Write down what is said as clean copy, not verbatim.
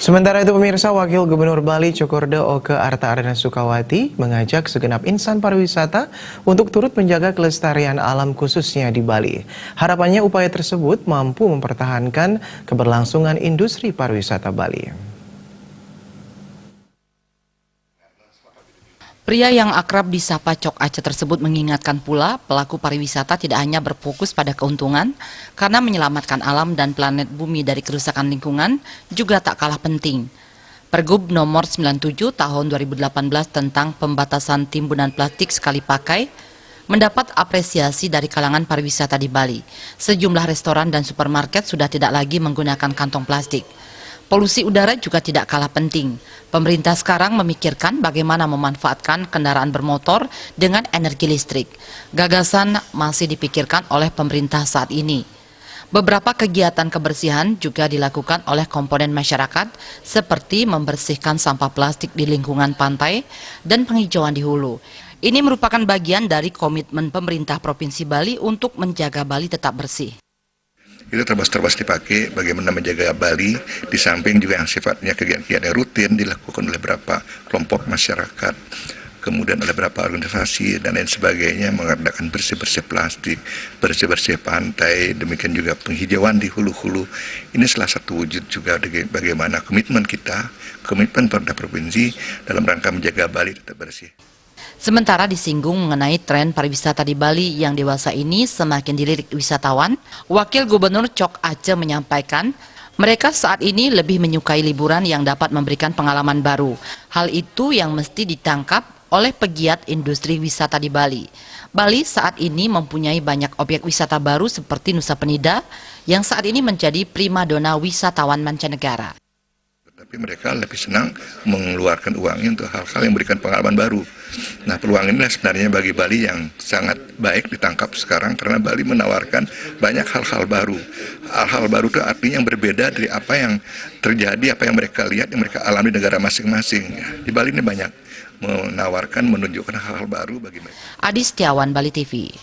Sementara itu pemirsa, Wakil Gubernur Bali Cokorda Oke Arta Ardana Sukawati mengajak segenap insan pariwisata untuk turut menjaga kelestarian alam khususnya di Bali. Harapannya upaya tersebut mampu mempertahankan keberlangsungan industri pariwisata Bali. Pria yang akrab disapa Cok Aceh tersebut mengingatkan pula pelaku pariwisata tidak hanya berfokus pada keuntungan karena menyelamatkan alam dan planet bumi dari kerusakan lingkungan juga tak kalah penting. Pergub nomor 97 tahun 2018 tentang pembatasan timbunan plastik sekali pakai mendapat apresiasi dari kalangan pariwisata di Bali. Sejumlah restoran dan supermarket sudah tidak lagi menggunakan kantong plastik. Polusi udara juga tidak kalah penting. Pemerintah sekarang memikirkan bagaimana memanfaatkan kendaraan bermotor dengan energi listrik. Gagasan masih dipikirkan oleh pemerintah saat ini. Beberapa kegiatan kebersihan juga dilakukan oleh komponen masyarakat seperti membersihkan sampah plastik di lingkungan pantai dan penghijauan di hulu. Ini merupakan bagian dari komitmen pemerintah Provinsi Bali untuk menjaga Bali tetap bersih. Itu terbas dipakai bagaimana menjaga Bali, di samping juga yang sifatnya kegiatan yang rutin dilakukan oleh beberapa kelompok masyarakat, kemudian oleh beberapa organisasi dan lain sebagainya, mengadakan bersih-bersih plastik, bersih-bersih pantai, demikian juga penghijauan di hulu-hulu. Ini salah satu wujud juga bagaimana komitmen kita, komitmen pemerintah provinsi dalam rangka menjaga Bali tetap bersih. Sementara disinggung mengenai tren pariwisata di Bali yang dewasa ini semakin dilirik wisatawan, Wakil Gubernur Cok Aceh menyampaikan mereka saat ini lebih menyukai liburan yang dapat memberikan pengalaman baru. Hal itu yang mesti ditangkap oleh pegiat industri wisata di Bali. Bali saat ini mempunyai banyak objek wisata baru seperti Nusa Penida yang saat ini menjadi primadona wisatawan mancanegara. Tapi mereka lebih senang mengeluarkan uangnya untuk hal-hal yang memberikan pengalaman baru. Nah, peluang inilah sebenarnya bagi Bali yang sangat baik ditangkap sekarang karena Bali menawarkan banyak hal-hal baru. Hal-hal baru itu artinya yang berbeda dari apa yang terjadi, apa yang mereka lihat, yang mereka alami di negara masing-masing. Di Bali ini banyak menawarkan, menunjukkan hal-hal baru bagi mereka. Adi Setiawan, Bali TV.